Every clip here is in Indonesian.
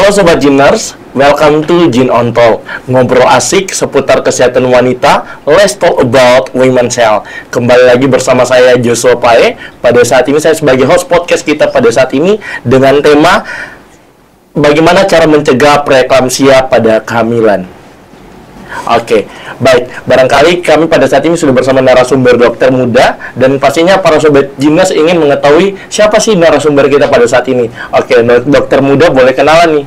Halo Sobat Gymners, welcome to Gyn on Talk. Ngobrol asik seputar kesehatan wanita, let's talk about women's health. Kembali lagi bersama saya Joshua Pae. Pada saat ini saya sebagai host podcast kita pada saat ini dengan tema bagaimana cara mencegah preeklamsia pada kehamilan. Oke, baik. Barangkali kami pada saat ini sudah bersama narasumber dokter muda dan pastinya para sobat gymnas ingin mengetahui siapa sih narasumber kita pada saat ini. Oke, dokter muda boleh kenalan nih.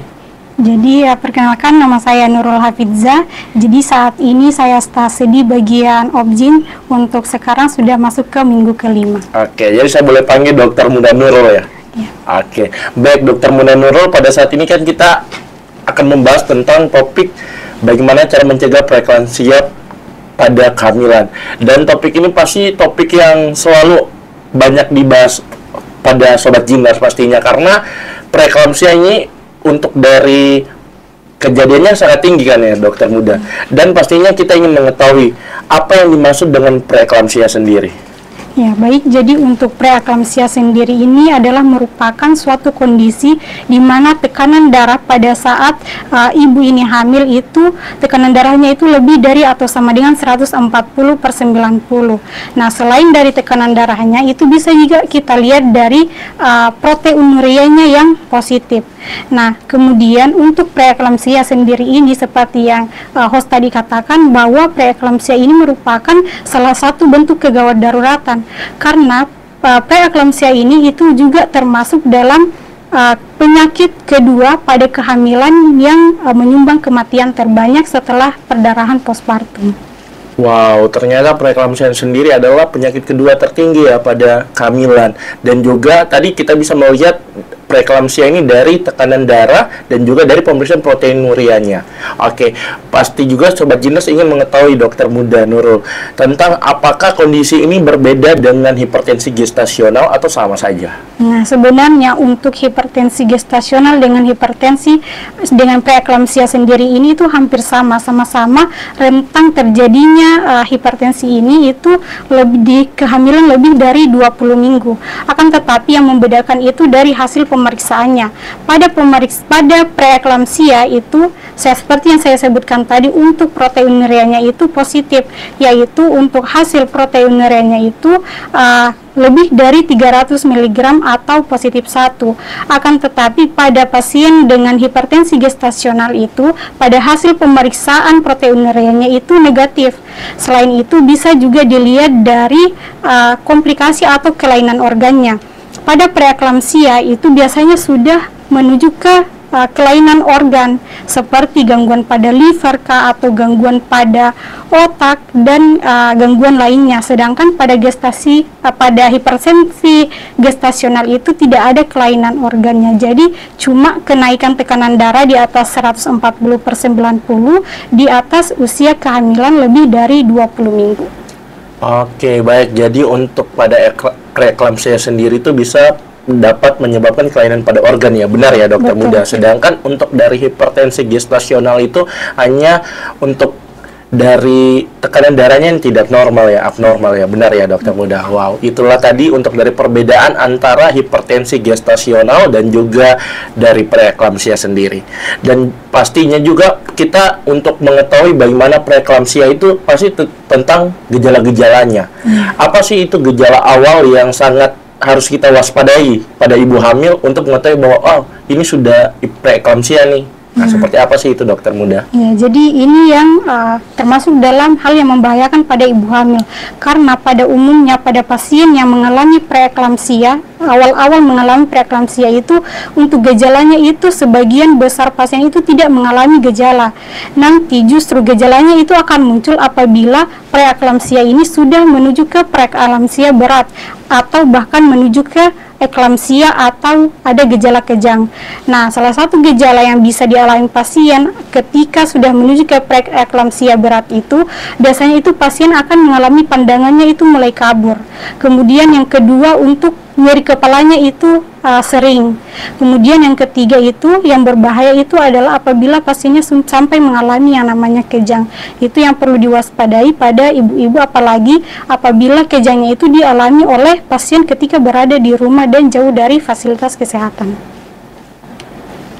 Jadi perkenalkan, nama saya Nurul Hafizah. Jadi saat ini saya stase di bagian Obgyn, untuk sekarang sudah masuk ke minggu kelima. Oke, jadi saya boleh panggil dokter muda Nurul ya? Ya. Oke, baik dokter muda Nurul, pada saat ini kan kita akan membahas tentang topik bagaimana cara mencegah preeklamsia pada kehamilan. Dan topik ini pasti topik yang selalu banyak dibahas pada sobat gymnas pastinya, karena preeklamsia ini untuk dari kejadiannya sangat tinggi kan ya dokter muda. Dan pastinya kita ingin mengetahui apa yang dimaksud dengan preeklamsia sendiri. Ya, baik. Jadi untuk preeklamsia sendiri ini adalah merupakan suatu kondisi di mana tekanan darah pada saat ibu ini hamil itu, tekanan darahnya itu lebih dari atau sama dengan 140/90. Nah, selain dari tekanan darahnya, itu bisa juga kita lihat dari proteinurianya yang positif. Nah, kemudian untuk preeklamsia sendiri ini seperti yang host tadi katakan, bahwa preeklamsia ini merupakan salah satu bentuk kegawat daruratan, karena preeklamsia ini itu juga termasuk dalam penyakit kedua pada kehamilan yang menyumbang kematian terbanyak setelah perdarahan postpartum. Wow, ternyata preeklamsia sendiri adalah penyakit kedua tertinggi ya pada kehamilan. Dan juga tadi kita bisa melihat preeklamsia ini dari tekanan darah dan juga dari pemeriksaan proteinurianya. Oke, pasti juga sobat gymnas ingin mengetahui dokter muda Nurul tentang apakah kondisi ini berbeda dengan hipertensi gestasional atau sama saja? Nah, sebenarnya untuk hipertensi gestasional dengan preeklamsia sendiri ini itu hampir sama-sama rentang terjadinya hipertensi ini itu lebih di kehamilan lebih dari 20 minggu. Akan tetapi yang membedakan itu dari hasil pemeriksaannya. Pada preeklamsia itu seperti yang saya sebutkan tadi, untuk proteinurianya itu positif, yaitu untuk hasil proteinurianya itu lebih dari 300 mg atau positif 1. Akan tetapi pada pasien dengan hipertensi gestasional itu, pada hasil pemeriksaan proteinurianya itu negatif. Selain itu bisa juga dilihat dari komplikasi atau kelainan organnya. Pada preeklamsia itu biasanya sudah menuju ke kelainan organ seperti gangguan pada liver atau gangguan pada otak dan gangguan lainnya. Sedangkan pada pada hipertensi gestasional itu tidak ada kelainan organnya. Jadi cuma kenaikan tekanan darah di atas 140/90 di atas usia kehamilan lebih dari 20 minggu. Oke, baik. Jadi untuk pada preeklamsia sendiri itu bisa dapat menyebabkan kelainan pada organ ya, benar ya dokter muda. Sedangkan untuk dari hipertensi gestasional itu hanya untuk dari tekanan darahnya yang tidak normal ya, abnormal ya, benar ya dokter muda. Wow, itulah tadi untuk dari perbedaan antara hipertensi gestasional dan juga dari preeklamsia sendiri. Dan pastinya juga kita untuk mengetahui bagaimana preeklamsia itu pasti tentang gejala-gejalanya. Apa sih itu gejala awal yang sangat harus kita waspadai pada ibu hamil untuk mengetahui bahwa ini sudah preeklamsia nih? Nah, seperti apa sih itu dokter muda? Ya, jadi ini yang termasuk dalam hal yang membahayakan pada ibu hamil, karena pada umumnya pada pasien yang mengalami preeklamsia, awal-awal mengalami preeklamsia itu, untuk gejalanya itu sebagian besar pasien itu tidak mengalami gejala. Nanti justru gejalanya itu akan muncul apabila preeklamsia ini sudah menuju ke preeklamsia berat atau bahkan menuju ke eklamsia atau ada gejala kejang. Nah, salah satu gejala yang bisa dialami pasien ketika sudah menuju ke preeklamsia berat itu, biasanya itu pasien akan mengalami pandangannya itu mulai kabur. Kemudian yang kedua, untuk nyeri kepalanya itu sering. Kemudian yang ketiga itu yang berbahaya itu adalah apabila pasiennya sampai mengalami yang namanya kejang. Itu yang perlu diwaspadai pada ibu-ibu, apalagi apabila kejangnya itu dialami oleh pasien ketika berada di rumah dan jauh dari fasilitas kesehatan.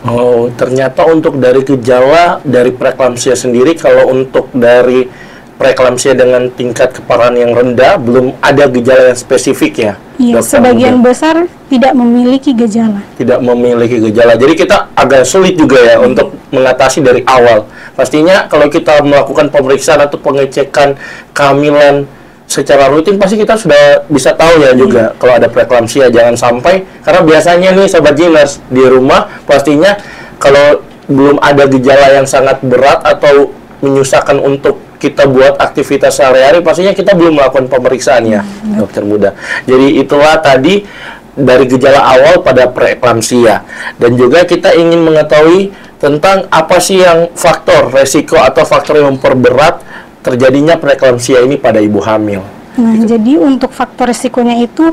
Oh, ternyata untuk dari gejala dari preeklamsia sendiri, kalau untuk dari preeklamsia dengan tingkat keparahan yang rendah, belum ada gejala yang spesifik ya? Iya, Dokter sebagian Muda? besar tidak memiliki gejala. Tidak memiliki gejala. Jadi kita agak sulit juga ya untuk mengatasi dari awal. Pastinya kalau kita melakukan pemeriksaan atau pengecekan kehamilan secara rutin, pasti kita sudah bisa tahu ya juga kalau ada preeklamsia. Jangan sampai, karena biasanya nih Sobat Jiners di rumah pastinya kalau belum ada gejala yang sangat berat atau menyusahkan untuk kita buat aktivitas sehari-hari, pastinya kita belum melakukan pemeriksaan ya, Dokter Muda. Jadi itulah tadi dari gejala awal pada preeklamsia. Dan juga kita ingin mengetahui tentang apa sih yang faktor resiko atau faktor yang memperberat terjadinya preeklamsia ini pada ibu hamil. Nah, jadi untuk faktor resikonya itu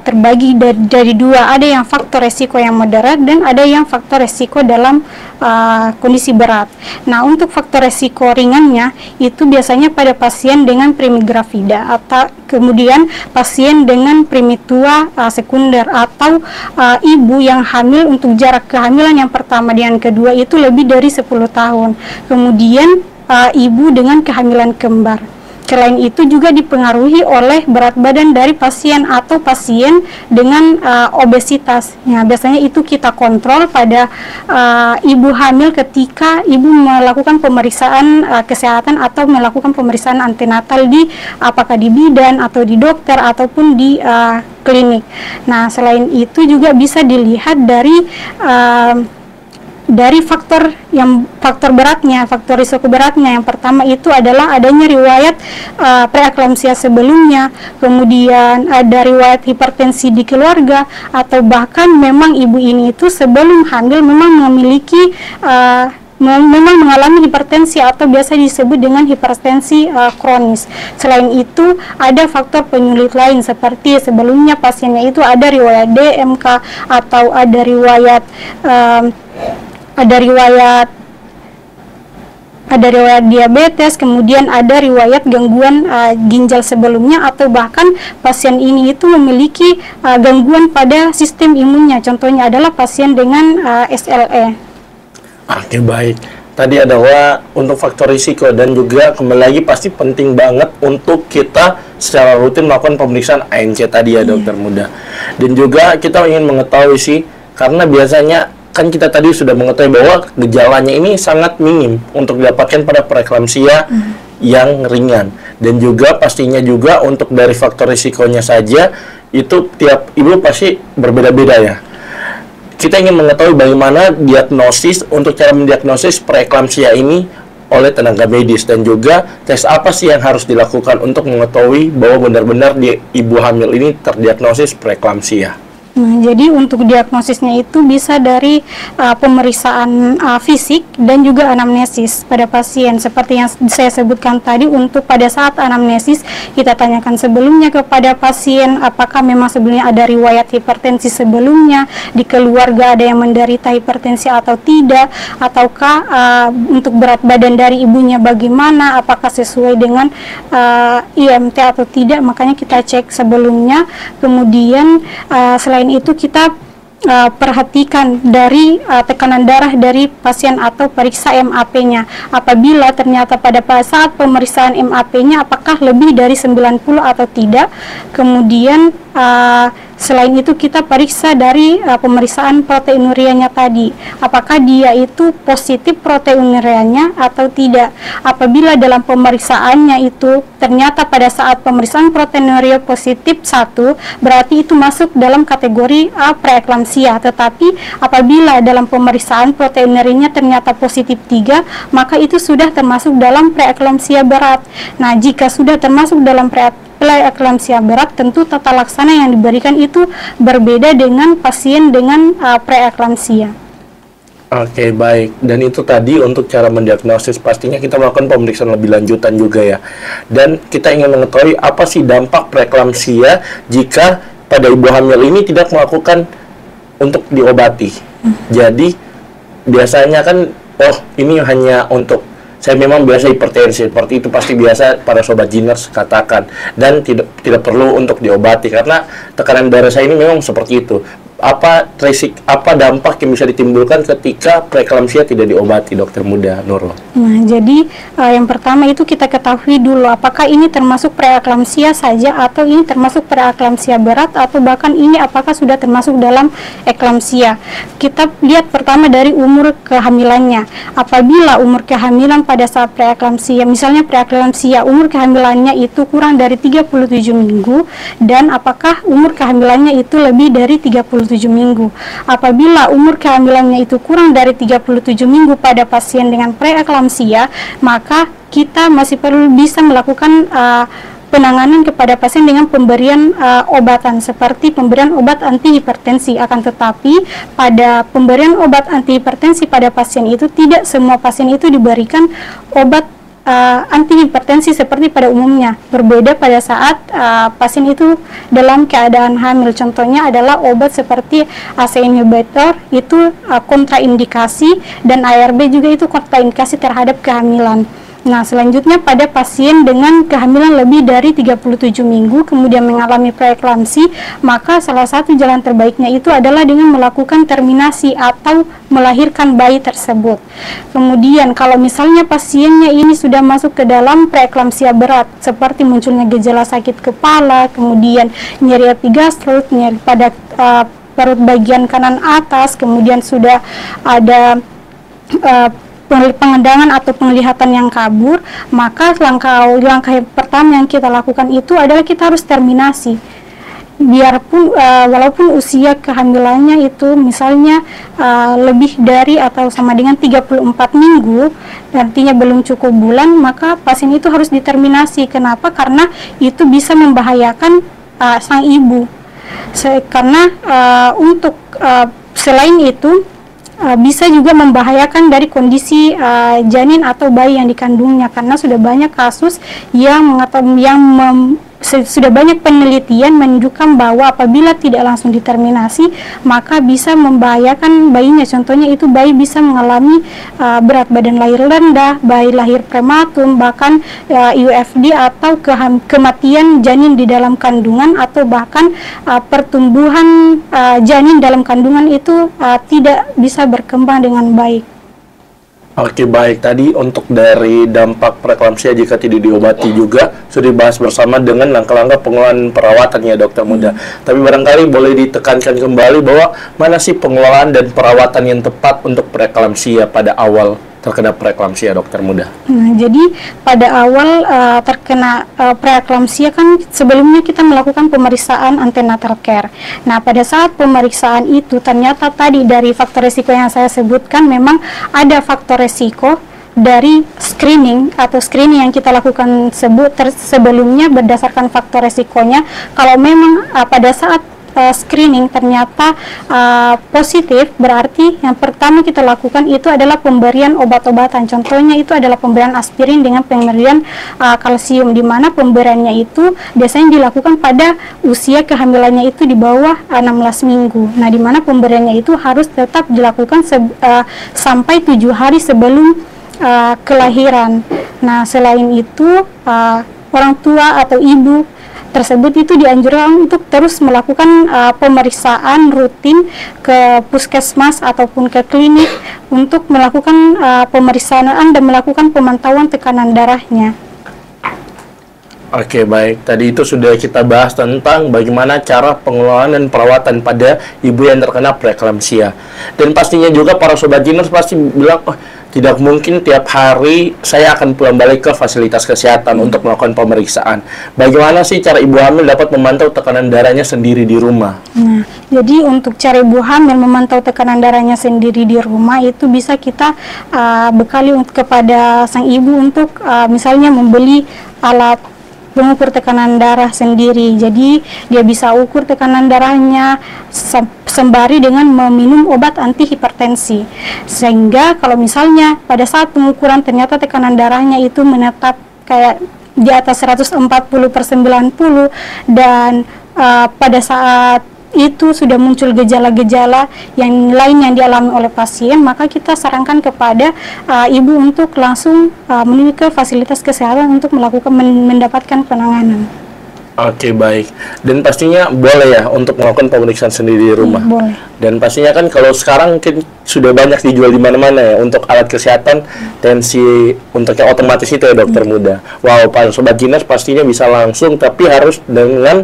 terbagi dari dua. Ada yang faktor resiko yang moderat dan ada yang faktor resiko dalam kondisi berat. Nah, untuk faktor resiko ringannya itu biasanya pada pasien dengan primigravida atau kemudian pasien dengan primitua sekunder atau ibu yang hamil untuk jarak kehamilan yang pertama dan yang kedua itu lebih dari 10 tahun. Kemudian ibu dengan kehamilan kembar. Selain itu juga dipengaruhi oleh berat badan dari pasien atau pasien dengan obesitas. Nah, biasanya itu kita kontrol pada ibu hamil ketika ibu melakukan pemeriksaan kesehatan atau melakukan pemeriksaan antenatal apakah di bidan atau di dokter ataupun di klinik. Nah, selain itu juga bisa dilihat dari faktor beratnya, faktor risiko beratnya. Yang pertama itu adalah adanya riwayat preeklamsia sebelumnya, kemudian ada riwayat hipertensi di keluarga, atau bahkan memang ibu ini itu sebelum hamil memang memiliki memang mengalami hipertensi atau biasa disebut dengan hipertensi kronis. Selain itu ada faktor penyulit lain seperti sebelumnya pasiennya itu ada riwayat DMK atau ada riwayat diabetes, kemudian ada riwayat gangguan ginjal sebelumnya, atau bahkan pasien ini itu memiliki gangguan pada sistem imunnya. Contohnya adalah pasien dengan SLE. Oke, baik. Tadi adalah untuk faktor risiko, dan juga kembali lagi pasti penting banget untuk kita secara rutin melakukan pemeriksaan ANC tadi ya, Dokter Muda. Dan juga kita ingin mengetahui sih, karena biasanya kan kita tadi sudah mengetahui bahwa gejalanya ini sangat minim untuk didapatkan pada preeklamsia yang ringan. Dan juga pastinya juga untuk dari faktor risikonya saja, itu tiap ibu pasti berbeda-beda ya. Kita ingin mengetahui bagaimana diagnosis, untuk cara mendiagnosis preeklamsia ini oleh tenaga medis, dan juga tes apa sih yang harus dilakukan untuk mengetahui bahwa benar-benar ibu hamil ini terdiagnosis preeklamsia. Nah, jadi untuk diagnosisnya itu bisa dari pemeriksaan fisik dan juga anamnesis pada pasien. Seperti yang saya sebutkan tadi, untuk pada saat anamnesis kita tanyakan sebelumnya kepada pasien apakah memang sebelumnya ada riwayat hipertensi sebelumnya, di keluarga ada yang menderita hipertensi atau tidak, ataukah untuk berat badan dari ibunya bagaimana, apakah sesuai dengan IMT atau tidak, makanya kita cek sebelumnya. Kemudian selain itu kita perhatikan dari tekanan darah dari pasien atau periksa MAP-nya. Apabila ternyata pada saat pemeriksaan MAP-nya apakah lebih dari 90 atau tidak. Kemudian selain itu kita periksa dari pemeriksaan proteinurianya tadi, apakah dia itu positif proteinurianya atau tidak. Apabila dalam pemeriksaannya itu ternyata pada saat pemeriksaan proteinuria positif 1, berarti itu masuk dalam kategori preeklamsia. Tetapi apabila dalam pemeriksaan proteinurianya ternyata positif 3, maka itu sudah termasuk dalam preeklamsia berat. Nah, jika sudah termasuk dalam preeklamsia berat, tentu tata laksana yang diberikan itu berbeda dengan pasien dengan preeklamsia. Oke, baik. Dan itu tadi untuk cara mendiagnosis, pastinya kita melakukan pemeriksaan lebih lanjutan juga ya. Dan kita ingin mengetahui apa sih dampak preeklamsia jika pada ibu hamil ini tidak melakukan untuk diobati. Jadi biasanya kan, oh ini hanya untuk saya memang biasa hipertensi, seperti itu pasti biasa para Sobat Jiners katakan, dan tidak perlu untuk diobati karena tekanan darah saya ini memang seperti itu. apa dampak yang bisa ditimbulkan ketika preeklamsia tidak diobati, Dokter Muda Nurul? Nah, jadi yang pertama itu kita ketahui dulu apakah ini termasuk preeklamsia saja atau ini termasuk preeklamsia berat atau bahkan ini apakah sudah termasuk dalam eklamsia. Kita lihat pertama dari umur kehamilannya. Apabila umur kehamilan pada saat preeklamsia, misalnya preeklamsia umur kehamilannya itu kurang dari 37 minggu dan apakah umur kehamilannya itu lebih dari 37 minggu. Apabila umur kehamilannya itu kurang dari 37 minggu pada pasien dengan preeklamsia, maka kita masih perlu bisa melakukan penanganan kepada pasien dengan pemberian obatan seperti pemberian obat antihipertensi. Akan tetapi pada pemberian obat antihipertensi pada pasien itu tidak semua pasien itu diberikan obat antihipertensi seperti pada umumnya. Berbeda pada saat pasien itu dalam keadaan hamil. Contohnya adalah obat seperti ACE inhibitor itu kontraindikasi dan ARB juga itu kontraindikasi terhadap kehamilan. Nah, selanjutnya pada pasien dengan kehamilan lebih dari 37 minggu kemudian mengalami preeklamsi, maka salah satu jalan terbaiknya itu adalah dengan melakukan terminasi atau melahirkan bayi tersebut. Kemudian kalau misalnya pasiennya ini sudah masuk ke dalam preeklamsia berat seperti munculnya gejala sakit kepala, kemudian nyeri epigastrus, nyeri pada perut bagian kanan atas, kemudian sudah ada pengendangan atau penglihatan yang kabur, maka langkah pertama yang kita lakukan itu adalah kita harus terminasi. Biarpun walaupun usia kehamilannya itu misalnya lebih dari atau sama dengan 34 minggu, artinya belum cukup bulan, maka pasien itu harus diterminasi. Kenapa? Karena itu bisa membahayakan sang ibu. Karena untuk selain itu bisa juga membahayakan dari kondisi janin atau bayi yang dikandungnya, karena sudah banyak kasus sudah banyak penelitian menunjukkan bahwa apabila tidak langsung diterminasi maka bisa membahayakan bayinya. Contohnya itu bayi bisa mengalami berat badan lahir rendah, bayi lahir prematum, bahkan UFD atau kematian janin di dalam kandungan, atau bahkan pertumbuhan janin dalam kandungan itu tidak bisa berkembang dengan baik. Oke, baik. Tadi untuk dari dampak preeklamsia jika tidak diobati juga sudah dibahas bersama dengan langkah-langkah pengelolaan perawatan ya, Dokter Muda. Tapi barangkali boleh ditekankan kembali bahwa mana sih pengelolaan dan perawatan yang tepat untuk preeklamsia pada awal terkena preeklamsia, Dokter Muda? Nah, jadi pada awal terkena preeklamsia kan sebelumnya kita melakukan pemeriksaan antenatal care. Nah, pada saat pemeriksaan itu ternyata tadi dari faktor risiko yang saya sebutkan memang ada faktor risiko dari screening yang kita lakukan sebelumnya berdasarkan faktor risikonya. Kalau memang pada saat screening ternyata positif, berarti yang pertama kita lakukan itu adalah pemberian obat-obatan. Contohnya itu adalah pemberian aspirin dengan pemberian kalsium, di mana pemberiannya itu biasanya dilakukan pada usia kehamilannya itu di bawah 16 minggu. Nah, di mana pemberiannya itu harus tetap dilakukan sampai 7 hari sebelum kelahiran. Nah, selain itu orang tua atau ibu tersebut itu dianjurkan untuk terus melakukan pemeriksaan rutin ke puskesmas ataupun ke klinik untuk melakukan pemeriksaan dan melakukan pemantauan tekanan darahnya. Oke, baik. Tadi itu sudah kita bahas tentang bagaimana cara pengelolaan dan perawatan pada ibu yang terkena preeklamsia. Dan pastinya juga para sobat Jiners pasti bilang, oh, tidak mungkin tiap hari saya akan pulang balik ke fasilitas kesehatan untuk melakukan pemeriksaan. Bagaimana sih cara ibu hamil dapat memantau tekanan darahnya sendiri di rumah? Nah, jadi untuk cara ibu hamil memantau tekanan darahnya sendiri di rumah itu bisa kita bekali kepada sang ibu untuk misalnya membeli alat mengukur tekanan darah sendiri. Jadi dia bisa ukur tekanan darahnya sembari dengan meminum obat antihipertensi, sehingga kalau misalnya pada saat pengukuran ternyata tekanan darahnya itu menetap kayak di atas 140/90 dan pada saat itu sudah muncul gejala-gejala yang lain yang dialami oleh pasien, maka kita sarankan kepada ibu untuk langsung menuju ke fasilitas kesehatan untuk mendapatkan penanganan. Oke, baik. Dan pastinya boleh ya untuk melakukan pemeriksaan sendiri di rumah. Boleh. Dan pastinya kan kalau sekarang mungkin sudah banyak dijual di mana-mana ya untuk alat kesehatan tensi untuk yang otomatis itu ya dokter muda. Wow, para sobat Jinas pastinya bisa langsung, tapi harus dengan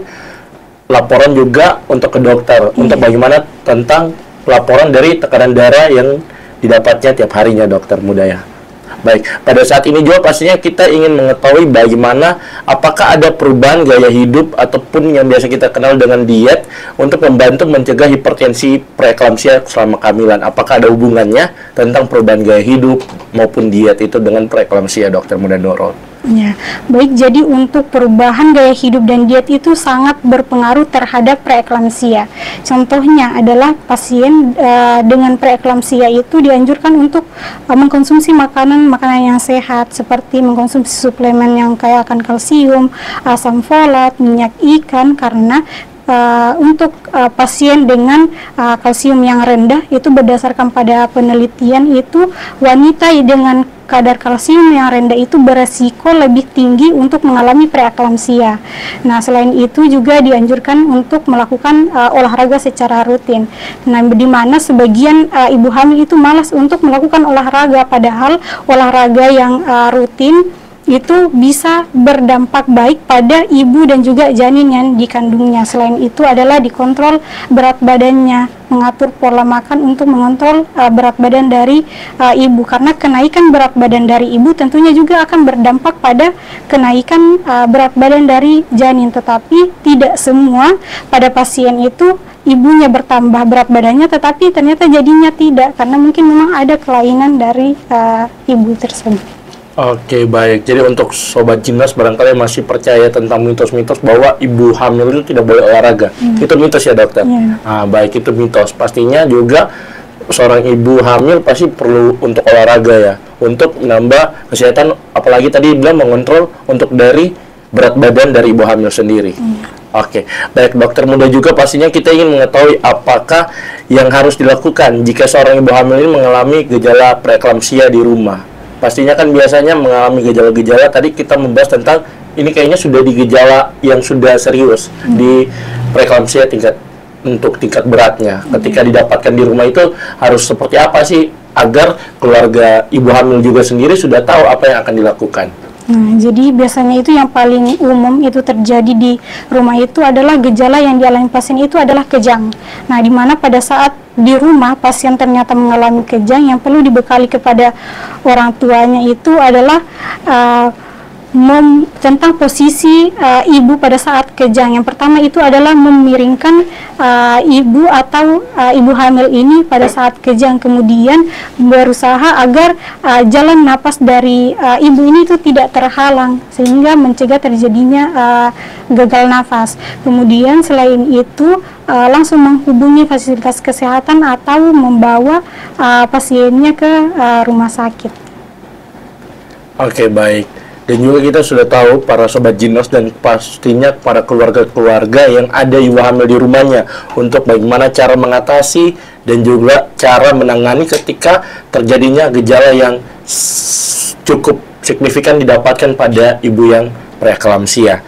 laporan juga untuk ke dokter untuk bagaimana tentang laporan dari tekanan darah yang didapatnya tiap harinya dokter muda ya. Baik, pada saat ini juga pastinya kita ingin mengetahui bagaimana apakah ada perubahan gaya hidup ataupun yang biasa kita kenal dengan diet untuk membantu mencegah hipertensi preeklamsia selama kehamilan. Apakah ada hubungannya tentang perubahan gaya hidup maupun diet itu dengan preeklamsia, dokter muda Nurul? Ya, baik. Jadi untuk perubahan gaya hidup dan diet itu sangat berpengaruh terhadap preeklamsia. Contohnya adalah pasien dengan preeklamsia itu dianjurkan untuk mengkonsumsi makanan yang sehat seperti mengkonsumsi suplemen yang kaya akan kalsium, asam folat, minyak ikan karena untuk pasien dengan kalsium yang rendah itu berdasarkan pada penelitian itu wanita dengan kadar kalsium yang rendah itu beresiko lebih tinggi untuk mengalami preeklamsia. Nah, selain itu juga dianjurkan untuk melakukan olahraga secara rutin. Nah, di mana sebagian ibu hamil itu malas untuk melakukan olahraga, padahal olahraga yang rutin itu bisa berdampak baik pada ibu dan juga janin yang dikandungnya. Selain itu adalah dikontrol berat badannya, mengatur pola makan untuk mengontrol berat badan dari ibu, karena kenaikan berat badan dari ibu tentunya juga akan berdampak pada kenaikan berat badan dari janin. Tetapi tidak semua pada pasien itu ibunya bertambah berat badannya, tetapi ternyata jadinya tidak, karena mungkin memang ada kelainan dari ibu tersebut. Oke, baik. Jadi untuk sobat Jinas barangkali masih percaya tentang mitos-mitos bahwa ibu hamil itu tidak boleh olahraga. Itu mitos ya, dokter? Nah, baik, itu mitos. Pastinya juga seorang ibu hamil pasti perlu untuk olahraga ya, untuk menambah kesehatan, apalagi tadi bilang mengontrol untuk dari berat badan dari ibu hamil sendiri. Oke, baik dokter muda, juga pastinya kita ingin mengetahui apakah yang harus dilakukan jika seorang ibu hamil ini mengalami gejala preeklamsia di rumah. Pastinya kan biasanya mengalami gejala-gejala, tadi kita membahas tentang ini kayaknya sudah di gejala yang sudah serius di preeklamsia untuk tingkat beratnya. Ketika didapatkan di rumah itu harus seperti apa sih agar keluarga ibu hamil juga sendiri sudah tahu apa yang akan dilakukan? Nah, jadi biasanya itu yang paling umum itu terjadi di rumah itu adalah gejala yang dialami pasien itu adalah kejang. Nah, di mana pada saat di rumah pasien ternyata mengalami kejang, yang perlu dibekali kepada orang tuanya itu adalah tentang posisi ibu pada saat kejang. Yang pertama itu adalah memiringkan ibu atau ibu hamil ini pada saat kejang, kemudian berusaha agar jalan napas dari ibu ini itu tidak terhalang sehingga mencegah terjadinya gagal nafas. Kemudian selain itu langsung menghubungi fasilitas kesehatan atau membawa pasiennya ke rumah sakit. Oke, baik. Dan juga kita sudah tahu para sobat Jinos dan pastinya para keluarga-keluarga yang ada ibu hamil di rumahnya untuk bagaimana cara mengatasi dan juga cara menangani ketika terjadinya gejala yang cukup signifikan didapatkan pada ibu yang preeklamsia.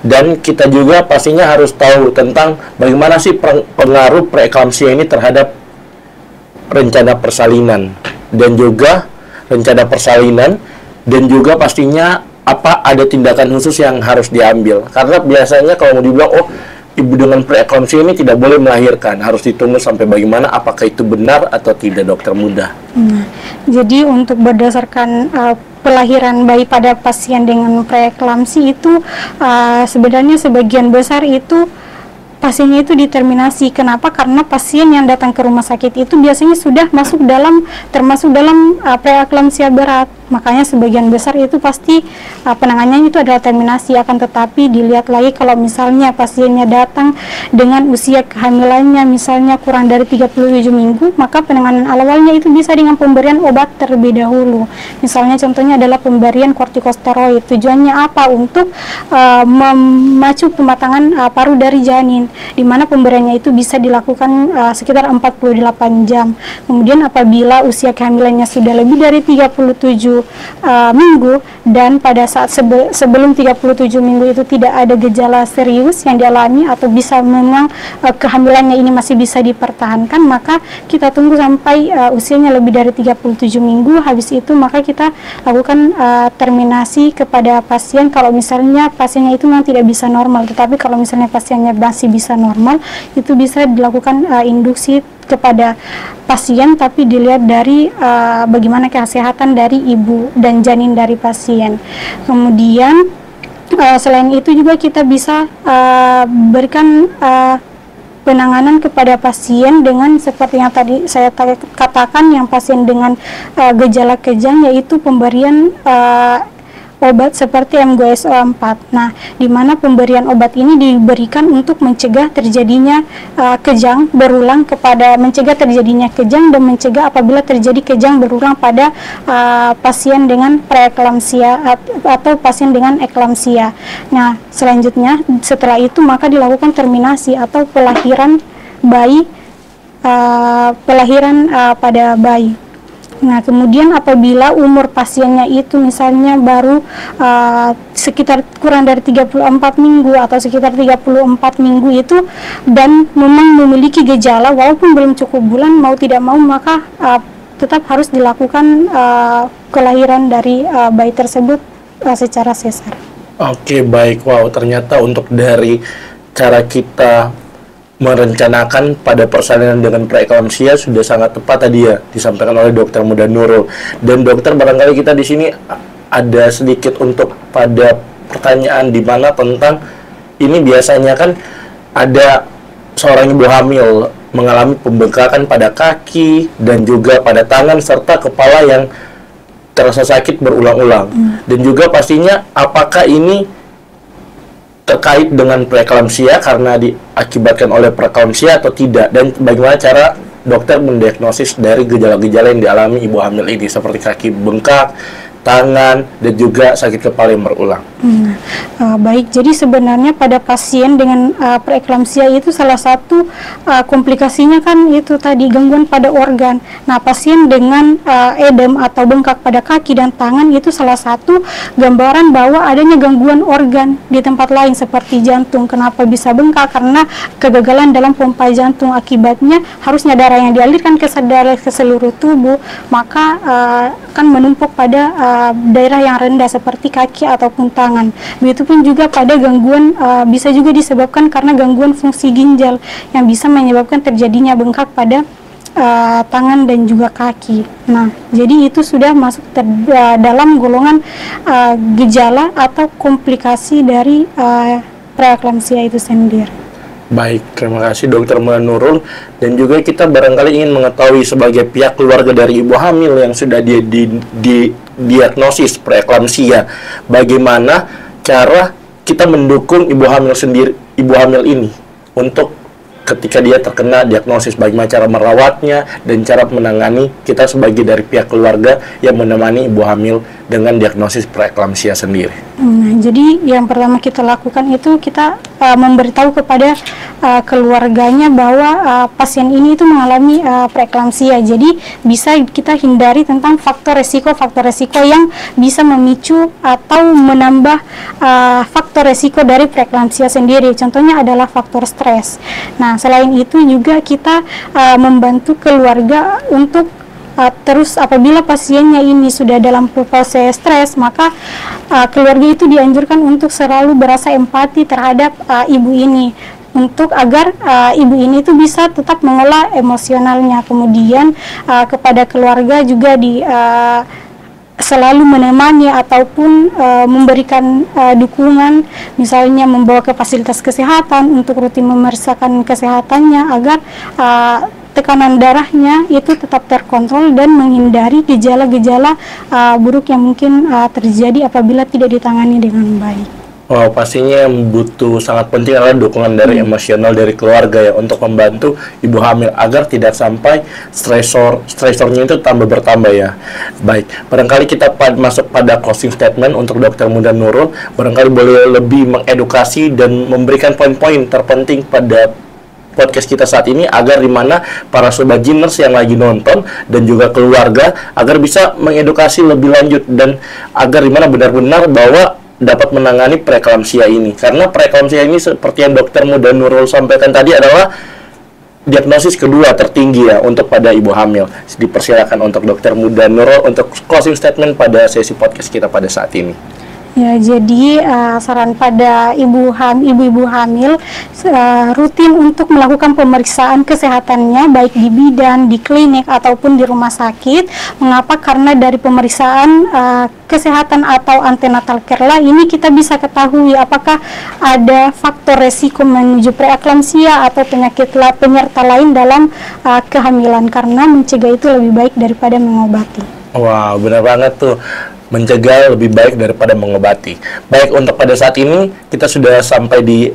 Dan kita juga pastinya harus tahu tentang bagaimana sih pengaruh preeklamsia ini terhadap rencana persalinan dan juga pastinya apa ada tindakan khusus yang harus diambil, karena biasanya kalau mau dibilang ibu dengan preeklamsia ini tidak boleh melahirkan, harus ditunggu sampai bagaimana, apakah itu benar atau tidak, dokter muda? Jadi untuk berdasarkan pelahiran bayi pada pasien dengan preeklamsi itu sebenarnya sebagian besar itu pasiennya itu determinasi. Kenapa? Karena pasien yang datang ke rumah sakit itu biasanya sudah termasuk dalam preeklamsia berat. Makanya sebagian besar itu pasti penanganannya itu adalah terminasi. Akan tetapi dilihat lagi kalau misalnya pasiennya datang dengan usia kehamilannya misalnya kurang dari 37 minggu, maka penanganan awalnya itu bisa dengan pemberian obat terlebih dahulu. Misalnya contohnya adalah pemberian kortikosteroid. Tujuannya apa? Untuk memacu pematangan paru dari janin, di mana pemberiannya itu bisa dilakukan sekitar 48 jam. Kemudian apabila usia kehamilannya sudah lebih dari 37 minggu, dan pada saat sebelum 37 minggu itu tidak ada gejala serius yang dialami atau bisa memang kehamilannya ini masih bisa dipertahankan, maka kita tunggu sampai usianya lebih dari 37 minggu. Habis itu maka kita lakukan terminasi kepada pasien kalau misalnya pasiennya itu memang tidak bisa normal. Tetapi kalau misalnya pasiennya masih bisa normal, itu bisa dilakukan induksi kepada pasien, tapi dilihat dari bagaimana kesehatan dari ibu dan janin dari pasien. Kemudian selain itu juga kita bisa berikan penanganan kepada pasien dengan seperti yang tadi saya katakan, yang pasien dengan gejala kejang, yaitu pemberian obat seperti MGSO4. Nah, di mana pemberian obat ini diberikan untuk mencegah terjadinya kejang berulang mencegah terjadinya kejang dan mencegah apabila terjadi kejang berulang pada pasien dengan preeklamsia atau pasien dengan eklamsia. Nah, selanjutnya setelah itu maka dilakukan terminasi atau pelahiran bayi, pada bayi. Nah, kemudian apabila umur pasiennya itu misalnya baru sekitar kurang dari 34 minggu atau sekitar 34 minggu itu, dan memang memiliki gejala walaupun belum cukup bulan, mau tidak mau maka tetap harus dilakukan kelahiran dari bayi tersebut secara sesar. Oke, baik. Wow, ternyata untuk dari cara kita merencanakan pada persalinan dengan preeklamsia sudah sangat tepat tadi ya disampaikan oleh Dokter Muda Nurul. Dan dokter, barangkali kita di sini ada sedikit untuk pada pertanyaan di mana tentang ini biasanya kan ada seorang ibu hamil mengalami pembengkakan pada kaki dan juga pada tangan serta kepala yang terasa sakit berulang-ulang. Dan juga pastinya apakah ini terkait dengan preeklamsia karena diakibatkan oleh preeklamsia atau tidak, dan bagaimana cara dokter mendiagnosis dari gejala-gejala yang dialami ibu hamil ini seperti kaki bengkak, tangan, dan juga sakit kepala yang berulang. Baik, jadi sebenarnya pada pasien dengan preeklamsia itu salah satu komplikasinya kan itu tadi gangguan pada organ. Nah, pasien dengan edem atau bengkak pada kaki dan tangan itu salah satu gambaran bahwa adanya gangguan organ di tempat lain seperti jantung. Kenapa bisa bengkak? Karena kegagalan dalam pompa jantung, akibatnya harusnya darah yang dialirkan ke seluruh tubuh maka kan menumpuk pada daerah yang rendah seperti kaki ataupun tangan. Begitupun juga pada gangguan bisa juga disebabkan karena gangguan fungsi ginjal yang bisa menyebabkan terjadinya bengkak pada tangan dan juga kaki. Nah, jadi itu sudah masuk dalam golongan gejala atau komplikasi dari preeklamsia itu sendiri. Baik, terima kasih Dokter Muda Nurul. Dan juga kita barangkali ingin mengetahui sebagai pihak keluarga dari ibu hamil yang sudah diagnosis preeklamsia, bagaimana cara kita mendukung ibu hamil ini untuk ketika dia terkena diagnosis, bagaimana cara merawatnya dan cara menangani kita sebagai dari pihak keluarga yang menemani ibu hamil dengan diagnosis preeklamsia sendiri. Jadi yang pertama kita lakukan itu kita memberitahu kepada keluarganya bahwa pasien ini itu mengalami preeklamsia. Jadi bisa kita hindari tentang faktor resiko yang bisa memicu atau menambah faktor resiko dari preeklamsia sendiri. Contohnya adalah faktor stres. Nah, selain itu juga kita membantu keluarga untuk terus apabila pasiennya ini sudah dalam fase stres, maka keluarga itu dianjurkan untuk selalu berasa empati terhadap ibu ini, untuk agar ibu ini itu bisa tetap mengelola emosionalnya. Kemudian kepada keluarga juga selalu menemani ataupun memberikan dukungan, misalnya membawa ke fasilitas kesehatan untuk rutin memeriksakan kesehatannya agar tekanan darahnya itu tetap terkontrol dan menghindari gejala-gejala buruk yang mungkin terjadi apabila tidak ditangani dengan baik. Wow, pastinya yang butuh sangat penting adalah dukungan dari emosional dari keluarga ya, untuk membantu ibu hamil agar tidak sampai stresornya itu bertambah ya. Baik, barangkali kita masuk pada closing statement untuk Dokter Muda Nurul. Barangkali boleh lebih mengedukasi dan memberikan poin-poin terpenting pada podcast kita saat ini, agar dimana para sobat Jiners yang lagi nonton dan juga keluarga agar bisa mengedukasi lebih lanjut, dan agar dimana benar-benar bahwa dapat menangani preeklamsia ini. Karena preeklamsia ini seperti yang Dokter Muda Nurul sampaikan tadi adalah diagnosis kedua tertinggi ya untuk pada ibu hamil. Dipersilakan untuk Dokter Muda Nurul untuk closing statement pada sesi podcast kita pada saat ini. Ya, jadi saran pada ibu-ibu hamil rutin untuk melakukan pemeriksaan kesehatannya baik di bidan, di klinik ataupun di rumah sakit. Mengapa? Karena dari pemeriksaan kesehatan atau antenatal care lah ini kita bisa ketahui apakah ada faktor resiko menuju preeklamsia atau penyakit penyerta lain dalam kehamilan, karena mencegah itu lebih baik daripada mengobati. Wah, benar banget tuh. Mencegah lebih baik daripada mengobati. Baik, untuk pada saat ini kita sudah sampai di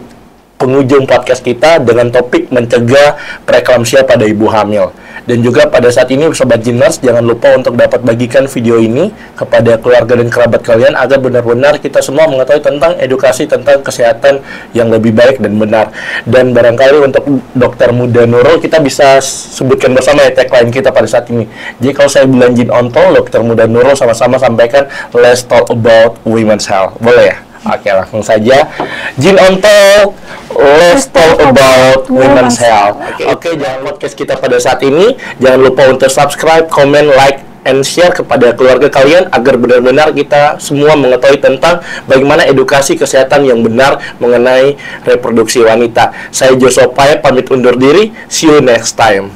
penghujung podcast kita dengan topik mencegah preeklamsia pada ibu hamil. Dan juga pada saat ini Sobat Jiners, jangan lupa untuk dapat bagikan video ini kepada keluarga dan kerabat kalian agar benar-benar kita semua mengetahui tentang edukasi tentang kesehatan yang lebih baik dan benar. Dan barangkali untuk Dokter Muda Nurul kita bisa sebutkan bersama ya tagline kita pada saat ini. Jadi kalau saya bilang Jin Ontol, Dokter Muda Nurul sama-sama sampaikan let's talk about women's health. Boleh ya? Oke, langsung saja. Jin Ontol, let's talk about women's health. Oke, jangan podcast kita pada saat ini. Jangan lupa untuk subscribe, comment, like, and share kepada keluarga kalian agar benar-benar kita semua mengetahui tentang bagaimana edukasi kesehatan yang benar mengenai reproduksi wanita. Saya Joshua Paya pamit undur diri. See you next time.